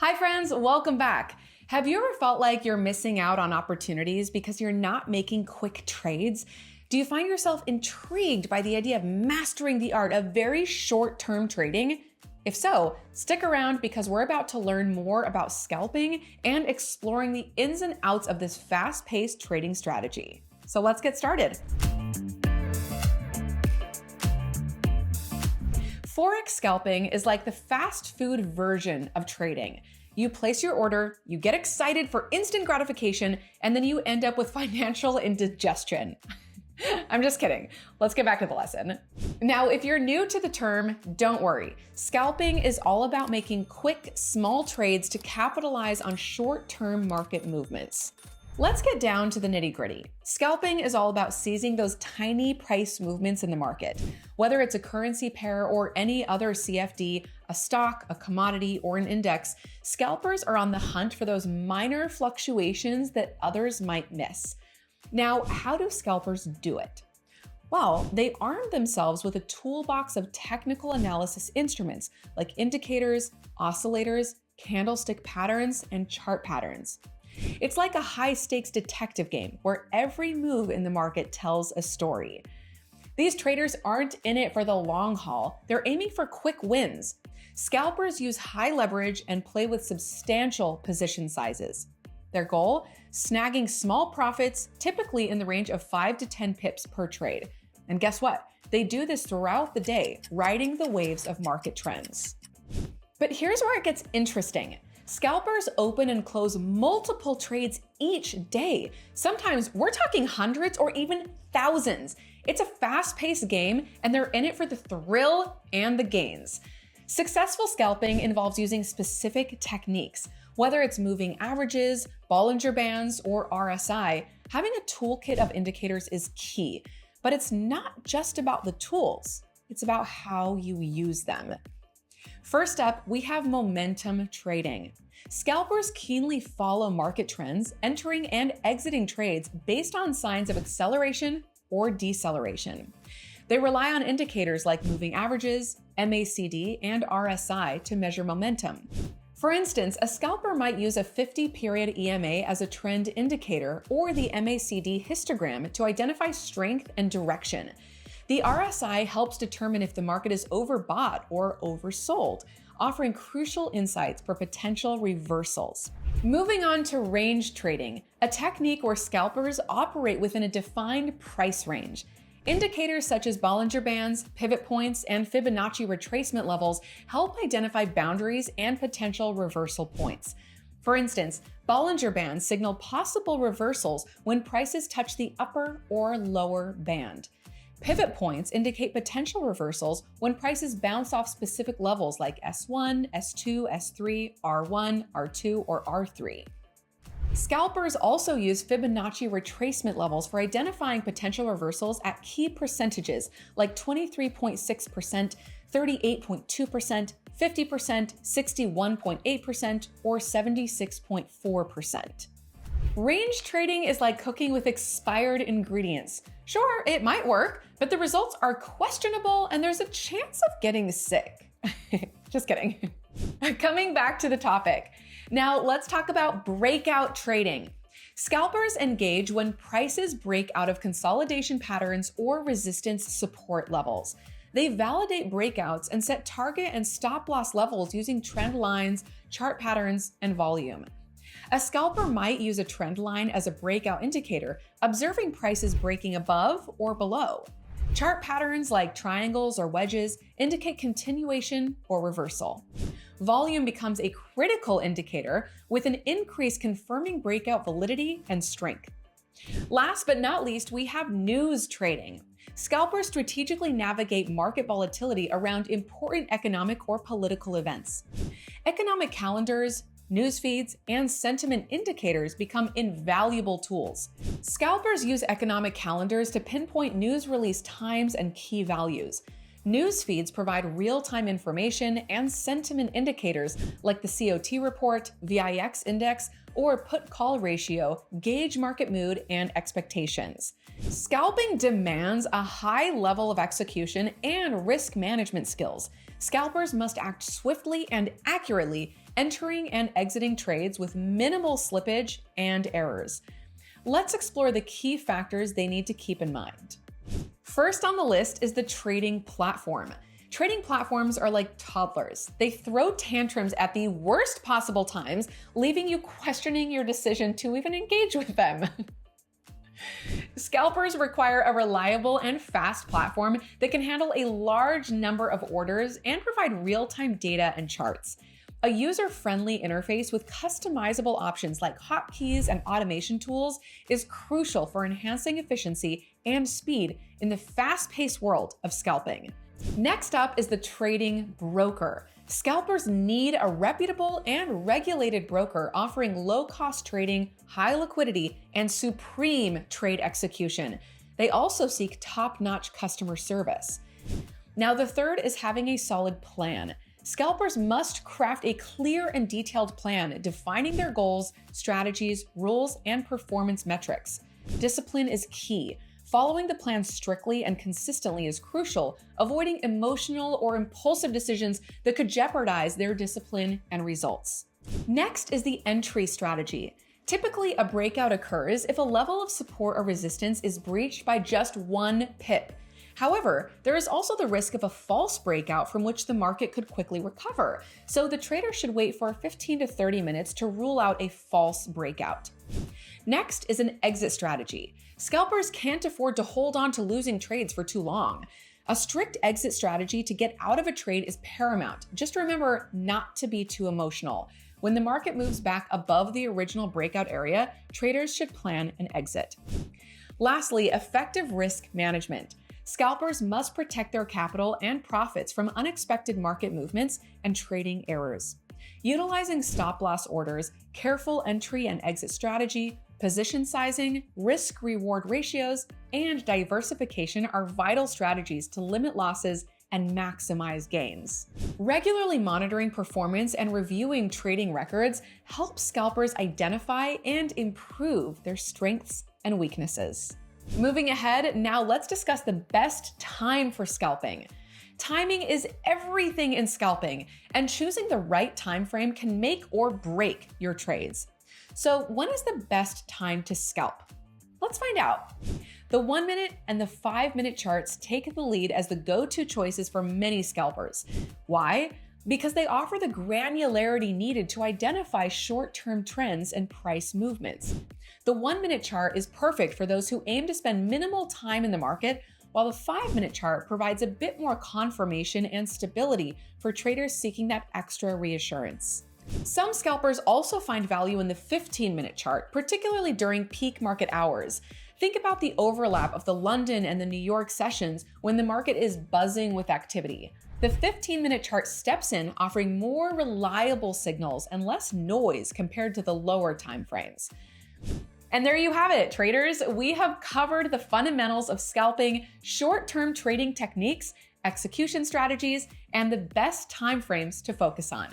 Hi friends, welcome back. Have you ever felt like you're missing out on opportunities because you're not making quick trades? Do you find yourself intrigued by the idea of mastering the art of very short-term trading? If so, stick around because we're about to learn more about scalping and exploring the ins and outs of this fast-paced trading strategy. So let's get started. Forex scalping is like the fast food version of trading. You place your order, you get excited for instant gratification, and then you end up with financial indigestion. I'm just kidding. Let's get back to the lesson. Now, if you're new to the term, don't worry. Scalping is all about making quick, small trades to capitalize on short-term market movements. Let's get down to the nitty-gritty. Scalping is all about seizing those tiny price movements in the market. Whether it's a currency pair or any other CFD, a stock, a commodity, or an index, scalpers are on the hunt for those minor fluctuations that others might miss. Now, how do scalpers do it? Well, they arm themselves with a toolbox of technical analysis instruments like indicators, oscillators, candlestick patterns, and chart patterns. It's like a high-stakes detective game where every move in the market tells a story. These traders aren't in it for the long haul, they're aiming for quick wins. Scalpers use high leverage and play with substantial position sizes. Their goal? Snagging small profits, typically in the range of 5 to 10 pips per trade. And guess what? They do this throughout the day, riding the waves of market trends. But here's where it gets interesting. Scalpers open and close multiple trades each day. Sometimes we're talking hundreds or even thousands. It's a fast-paced game, and they're in it for the thrill and the gains. Successful scalping involves using specific techniques. Whether it's moving averages, Bollinger Bands, or RSI, having a toolkit of indicators is key. But it's not just about the tools, it's about how you use them. First up, we have momentum trading. Scalpers keenly follow market trends, entering and exiting trades based on signs of acceleration or deceleration. They rely on indicators like moving averages, MACD, and RSI to measure momentum. For instance, a scalper might use a 50-period EMA as a trend indicator or the MACD histogram to identify strength and direction. The RSI helps determine if the market is overbought or oversold, offering crucial insights for potential reversals. Moving on to range trading, a technique where scalpers operate within a defined price range. Indicators such as Bollinger Bands, pivot points, and Fibonacci retracement levels help identify boundaries and potential reversal points. For instance, Bollinger Bands signal possible reversals when prices touch the upper or lower band. Pivot points indicate potential reversals when prices bounce off specific levels like S1, S2, S3, R1, R2, or R3. Scalpers also use Fibonacci retracement levels for identifying potential reversals at key percentages like 23.6%, 38.2%, 50%, 61.8%, or 76.4%. Range trading is like cooking with expired ingredients. Sure, it might work, but the results are questionable and there's a chance of getting sick. Just kidding. Coming back to the topic. Now let's talk about breakout trading. Scalpers engage when prices break out of consolidation patterns or resistance support levels. They validate breakouts and set target and stop loss levels using trend lines, chart patterns, and volume. A scalper might use a trend line as a breakout indicator, observing prices breaking above or below. Chart patterns like triangles or wedges indicate continuation or reversal. Volume becomes a critical indicator, with an increase confirming breakout validity and strength. Last but not least, we have news trading. Scalpers strategically navigate market volatility around important economic or political events. Economic calendars, news feeds, and sentiment indicators become invaluable tools. Scalpers use economic calendars to pinpoint news release times and key values. News feeds provide real-time information and sentiment indicators like the COT report, VIX index, or put-call ratio gauge market mood and expectations. Scalping demands a high level of execution and risk management skills. Scalpers must act swiftly and accurately, entering and exiting trades with minimal slippage and errors. Let's explore the key factors they need to keep in mind. First on the list is the trading platform. Trading platforms are like toddlers. They throw tantrums at the worst possible times, leaving you questioning your decision to even engage with them. Scalpers require a reliable and fast platform that can handle a large number of orders and provide real-time data and charts. A user-friendly interface with customizable options like hotkeys and automation tools is crucial for enhancing efficiency and speed in the fast-paced world of scalping. Next up is the trading broker. Scalpers need a reputable and regulated broker offering low-cost trading, high liquidity, and supreme trade execution. They also seek top-notch customer service. Now, the third is having a solid plan. Scalpers must craft a clear and detailed plan defining their goals, strategies, rules, and performance metrics. Discipline is key. Following the plan strictly and consistently is crucial, avoiding emotional or impulsive decisions that could jeopardize their discipline and results. Next is the entry strategy. Typically, a breakout occurs if a level of support or resistance is breached by just 1 pip. However, there is also the risk of a false breakout from which the market could quickly recover, so the trader should wait for 15 to 30 minutes to rule out a false breakout. Next is an exit strategy. Scalpers can't afford to hold on to losing trades for too long. A strict exit strategy to get out of a trade is paramount. Just remember not to be too emotional. When the market moves back above the original breakout area, traders should plan an exit. Lastly, effective risk management. Scalpers must protect their capital and profits from unexpected market movements and trading errors. Utilizing stop-loss orders, careful entry and exit strategy, position sizing, risk-reward ratios, and diversification are vital strategies to limit losses and maximize gains. Regularly monitoring performance and reviewing trading records helps scalpers identify and improve their strengths and weaknesses. Moving ahead, now let's discuss the best time for scalping. Timing is everything in scalping, and choosing the right time frame can make or break your trades. So when is the best time to scalp? Let's find out. The 1-minute and the 5-minute charts take the lead as the go-to choices for many scalpers. Why? Because they offer the granularity needed to identify short-term trends and price movements. The 1-minute chart is perfect for those who aim to spend minimal time in the market, while the 5-minute chart provides a bit more confirmation and stability for traders seeking that extra reassurance. Some scalpers also find value in the 15-minute chart, particularly during peak market hours. Think about the overlap of the London and the New York sessions when the market is buzzing with activity. The 15-minute chart steps in, offering more reliable signals and less noise compared to the lower timeframes. And there you have it, traders. We have covered the fundamentals of scalping, short-term trading techniques, execution strategies, and the best timeframes to focus on.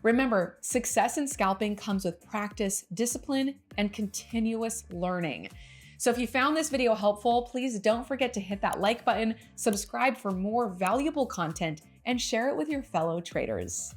Remember, success in scalping comes with practice, discipline, and continuous learning. So if you found this video helpful, please don't forget to hit that like button, subscribe for more valuable content, and share it with your fellow traders.